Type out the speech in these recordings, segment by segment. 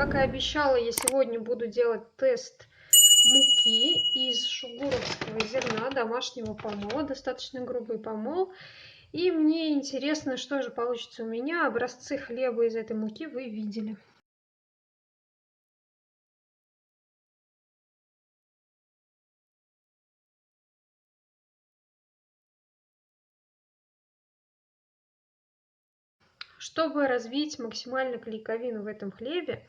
Как и обещала, я сегодня буду делать тест муки из шугуровского зерна домашнего помола, достаточно грубый помол. И мне интересно, что же получится у меня. Образцы хлеба из этой муки вы видели. Чтобы развить максимально клейковину в этом хлебе,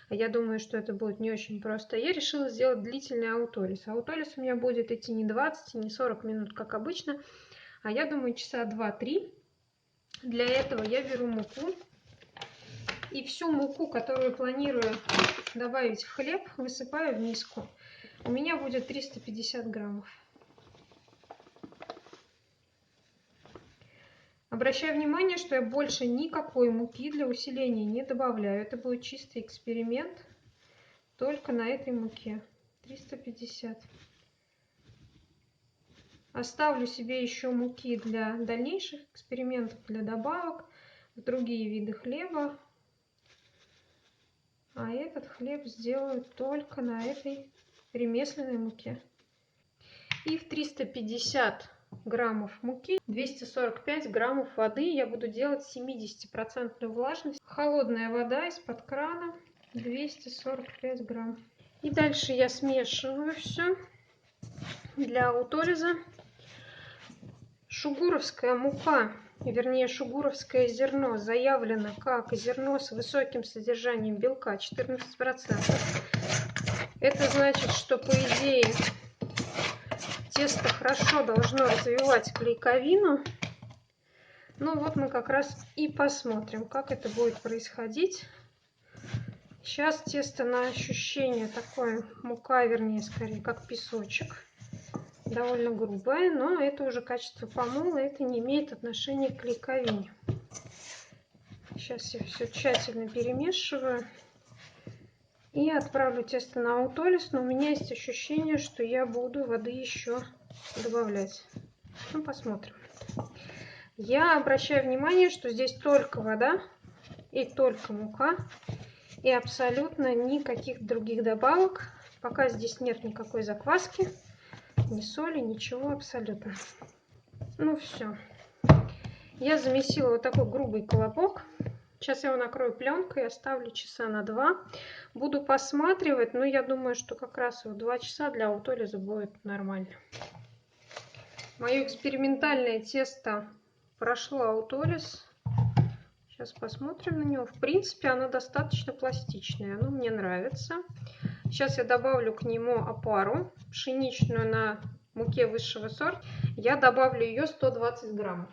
я думаю, что это будет не очень просто, я решила сделать длительный аутолиз. Аутолиз у меня будет идти не 20, не 40 минут, как обычно, а я думаю, часа 2-3. Для этого я беру муку и всю муку, которую планирую добавить в хлеб, высыпаю в миску. У меня будет 350 граммов. Обращаю внимание, что я больше никакой муки для усиления не добавляю. Это будет чистый эксперимент только на этой муке. 350. Оставлю себе еще муки для дальнейших экспериментов, для добавок в другие виды хлеба. А этот хлеб сделаю только на этой ремесленной муке. И в 350 граммов муки 245 граммов воды я буду делать 70% влажность. Холодная вода из-под крана 245 грамм. И дальше я смешиваю все для аутолиза. Шугуровская мука, вернее шугуровское зерно, заявлено как зерно с высоким содержанием белка 14%. Это значит, что по идее тесто хорошо должно развивать клейковину. Ну вот мы как раз и посмотрим, как это будет происходить. Сейчас тесто на ощущение такое, мука, вернее, скорее, как песочек. Довольно грубая, но это уже качество помола, это не имеет отношения к клейковине. Сейчас я все тщательно перемешиваю и отправлю тесто на аутолиз, но у меня есть ощущение, что я буду воды еще добавлять. Ну, посмотрим. Я обращаю внимание, что здесь только вода и только мука, и абсолютно никаких других добавок. Пока здесь нет никакой закваски, ни соли, ничего абсолютно. Ну все. Я замесила вот такой грубый колобок. Сейчас я его накрою пленкой, оставлю часа на 2. Буду посматривать, но я думаю, что как раз вот 2 часа для аутолиза будет нормально. Мое экспериментальное тесто прошло аутолиз. Сейчас посмотрим на него. В принципе, оно достаточно пластичное, оно мне нравится. Сейчас я добавлю к нему опару пшеничную на муке высшего сорта. Я добавлю ее 120 граммов.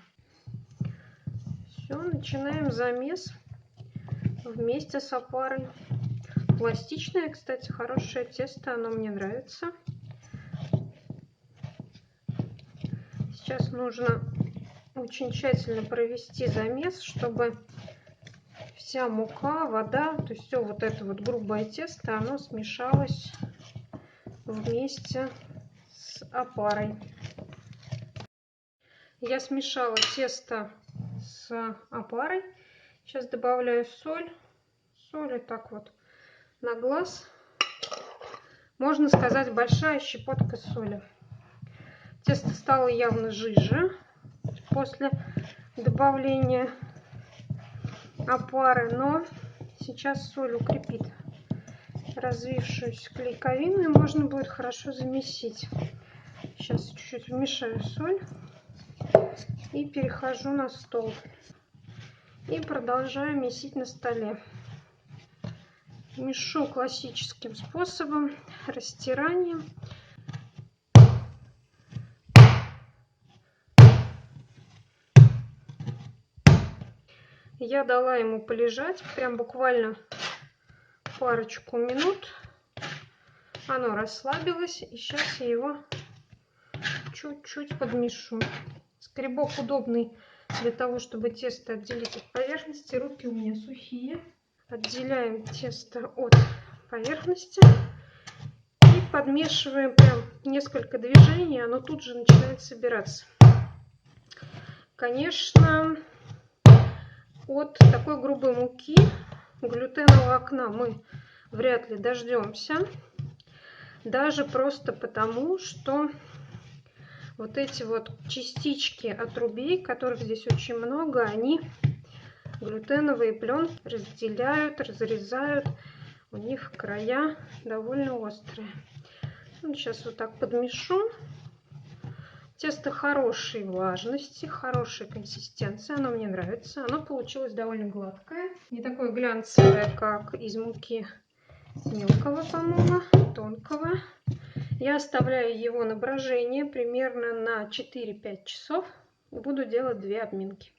Все, начинаем замес вместе с опарой. Пластичное, кстати, хорошее тесто, оно мне нравится. Сейчас нужно очень тщательно провести замес, чтобы вся мука, вода, то есть все вот это вот грубое тесто, оно смешалось вместе с опарой. Я смешала тесто с опарой. Сейчас добавляю соль. Соль так вот на глаз. Можно сказать, большая щепотка соли. Тесто стало явно жиже после добавления опары, но сейчас соль укрепит развившуюся клейковину, и можно будет хорошо замесить. Сейчас чуть-чуть вмешаю соль и перехожу на стол. И продолжаю месить на столе. Мешу классическим способом, растиранием. Я дала ему полежать, прям буквально парочку минут. Оно расслабилось, и сейчас я его чуть-чуть подмешу. Скребок удобный для того, чтобы тесто отделить от поверхности. Руки у меня сухие. Отделяем тесто от поверхности и подмешиваем прям несколько движений, оно тут же начинает собираться. Конечно, от такой грубой муки глютенового окна мы вряд ли дождемся. Даже просто потому, что вот эти вот частички отрубей, которых здесь очень много, они глютеновые пленки разделяют, разрезают. У них края довольно острые. Сейчас вот так подмешу. Тесто хорошей влажности, хорошей консистенции. Оно мне нравится. Оно получилось довольно гладкое. Не такое глянцевое, как из муки мелкого помола, тонкого. Я оставляю его на брожение примерно на 4-5 часов. Буду делать 2 обминки.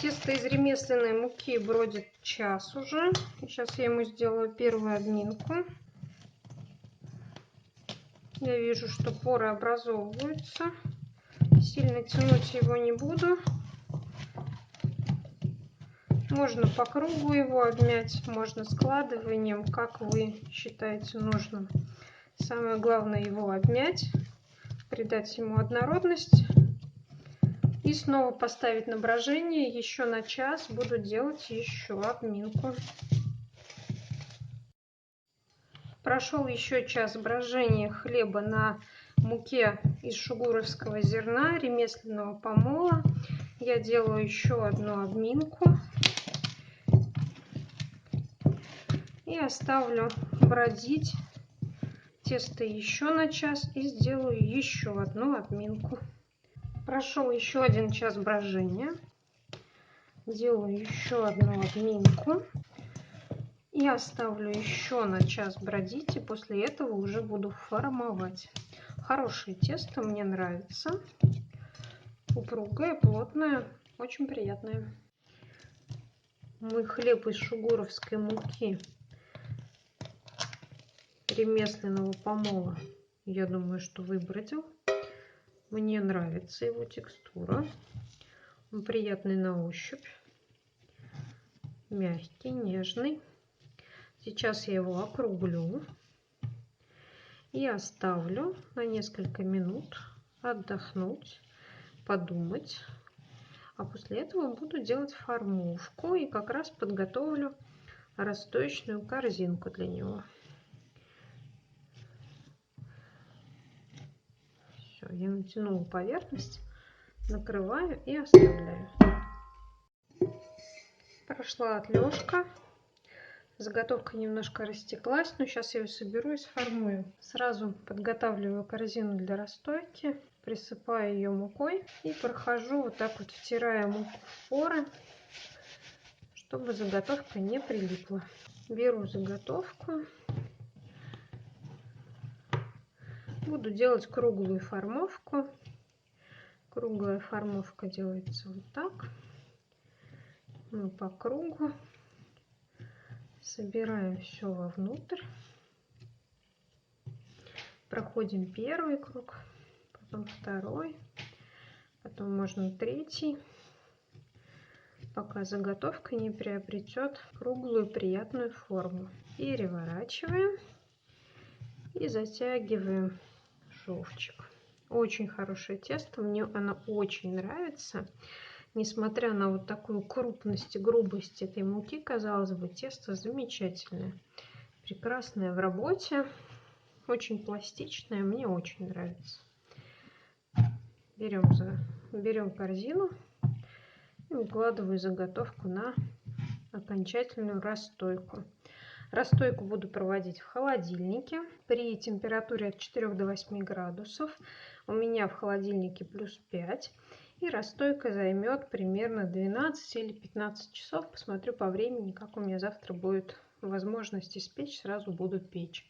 Тесто из ремесленной муки бродит час уже. Сейчас я ему сделаю первую обминку. Я вижу, что поры образовываются. Сильно тянуть его не буду. Можно по кругу его обмять, можно складыванием, как вы считаете нужным. Самое главное его обмять, придать ему однородность. И снова поставить на брожение. Еще на час буду делать еще обминку. Прошел еще час брожения хлеба на муке из шугуровского зерна ремесленного помола. Я делаю еще одну обминку. И оставлю бродить тесто еще на час. И сделаю еще одну обминку. Прошел еще 1 час брожения. Делаю еще одну обминку. И оставлю еще на час бродить. И после этого уже буду формовать. Хорошее тесто, мне нравится. Упругое, плотное, очень приятное. Мой хлеб из шугуровской муки ремесленного помола, я думаю, что выбродил. Мне нравится его текстура. Он приятный на ощупь. Мягкий, нежный. Сейчас я его округлю и оставлю на несколько минут отдохнуть, подумать. А после этого буду делать формовку и как раз подготовлю расстоечную корзинку для него. Все, я натянула поверхность, накрываю и оставляю. Прошла отлёжка. Заготовка немножко растеклась, но сейчас я ее соберу и сформую. Сразу подготавливаю корзину для расстойки, присыпаю ее мукой и прохожу вот так вот, втирая муку в поры, чтобы заготовка не прилипла. Беру заготовку, буду делать круглую формовку. Круглая формовка делается вот так. Мы по кругу собираем все вовнутрь. Проходим первый круг, потом второй, потом можно третий, пока заготовка не приобретет круглую приятную форму. Переворачиваем и затягиваем шовчик. Очень хорошее тесто, мне оно очень нравится. Несмотря на вот такую крупность и грубость этой муки, казалось бы, тесто замечательное, прекрасное в работе, очень пластичное, мне очень нравится. Берем корзину и укладываю заготовку на окончательную расстойку. Расстойку буду проводить в холодильнике при температуре от 4 до 8 градусов. У меня в холодильнике плюс 5. И расстойка займет примерно 12 или 15 часов. Посмотрю по времени, как у меня завтра будет возможность испечь. Сразу буду печь.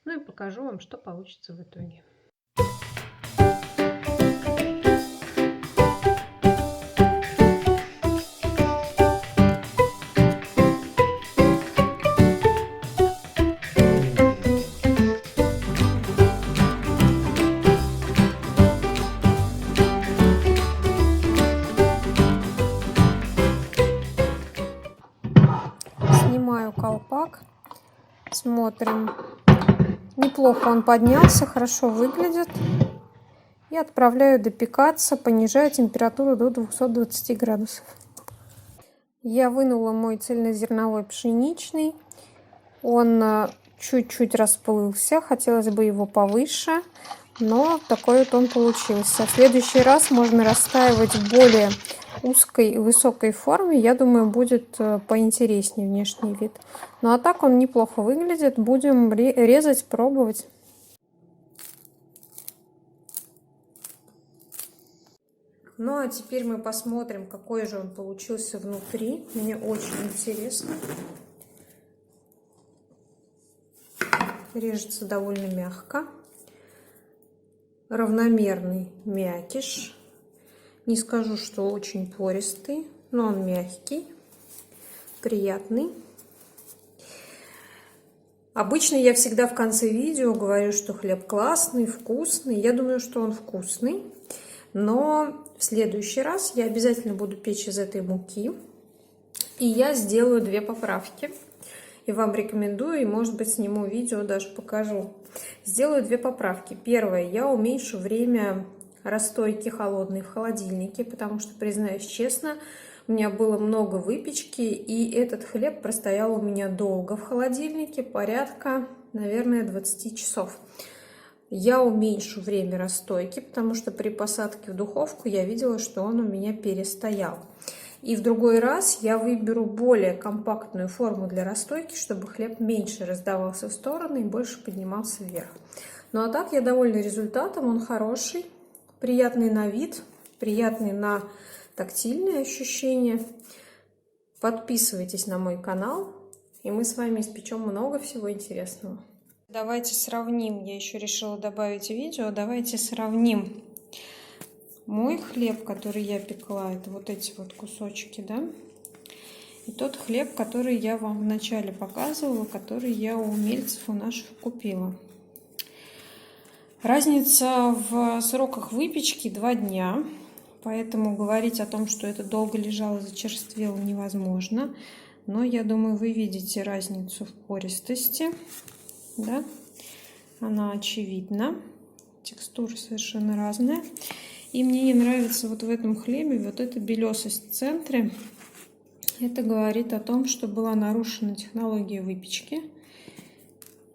Ну и покажу вам, что получится в итоге. Снимаю колпак, смотрим. Неплохо он поднялся, хорошо выглядит. И отправляю допекаться, понижая температуру до 220 градусов. Я вынула мой цельнозерновой пшеничный Он чуть-чуть расплылся, хотелось бы его повыше, но такой вот он получился. В следующий раз можно растаивать в более узкой и высокой форме. Я думаю, будет поинтереснее внешний вид. Ну а так он неплохо выглядит. Будем резать, пробовать. Ну а теперь мы посмотрим, какой же он получился внутри. Мне очень интересно. Режется довольно мягко. Равномерный мякиш. Не скажу, что очень пористый, но он мягкий, приятный. Обычно я всегда в конце видео говорю, что хлеб классный, вкусный. Я думаю, что он вкусный. Но в следующий раз я обязательно буду печь из этой муки. И я сделаю 2 поправки. И вам рекомендую, и может быть сниму видео, даже покажу. Сделаю 2 поправки. Первое, я уменьшу время расстойки холодной в холодильнике, потому что, признаюсь честно, у меня было много выпечки, и этот хлеб простоял у меня долго в холодильнике, порядка, наверное, 20 часов. Я уменьшу время расстойки, потому что при посадке в духовку я видела, что он у меня перестоял. И в другой раз я выберу более компактную форму для расстойки, чтобы хлеб меньше раздавался в стороны и больше поднимался вверх. Ну а так я довольна результатом, он хороший, приятный на вид, приятный на тактильные ощущения. Подписывайтесь на мой канал, и мы с вами испечем много всего интересного. Давайте сравним, я еще решила добавить видео, давайте сравним мой хлеб, который я пекла, это вот эти вот кусочки, да, и тот хлеб, который я вам вначале показывала, который я у умельцев у наших купила. Разница в сроках выпечки 2 дня, поэтому говорить о том, что это долго лежало, зачерствело, невозможно. Но я думаю, вы видите разницу в пористости, да, она очевидна, текстура совершенно разная. И мне не нравится вот в этом хлебе вот эта белесость в центре. Это говорит о том, что была нарушена технология выпечки.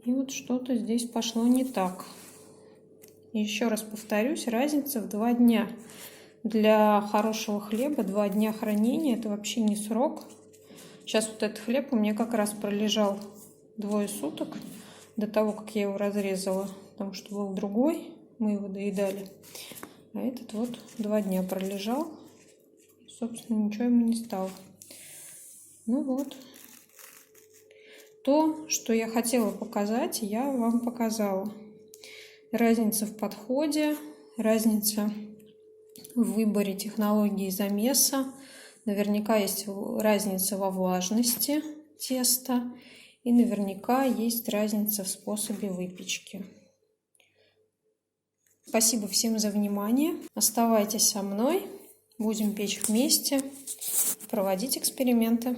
И вот что-то здесь пошло не так. Еще раз повторюсь, разница в 2 дня. Для хорошего хлеба 2 дня хранения это вообще не срок. Сейчас вот этот хлеб у меня как раз пролежал 2 суток до того, как я его разрезала. Потому что был другой, мы его доедали. А этот вот 2 дня пролежал. Собственно, ничего ему не стало. Ну вот. То, что я хотела показать, я вам показала. Разница в подходе, разница в выборе технологии замеса. Наверняка есть разница во влажности теста. И наверняка есть разница в способе выпечки. Спасибо всем за внимание. Оставайтесь со мной. Будем печь вместе, проводить эксперименты.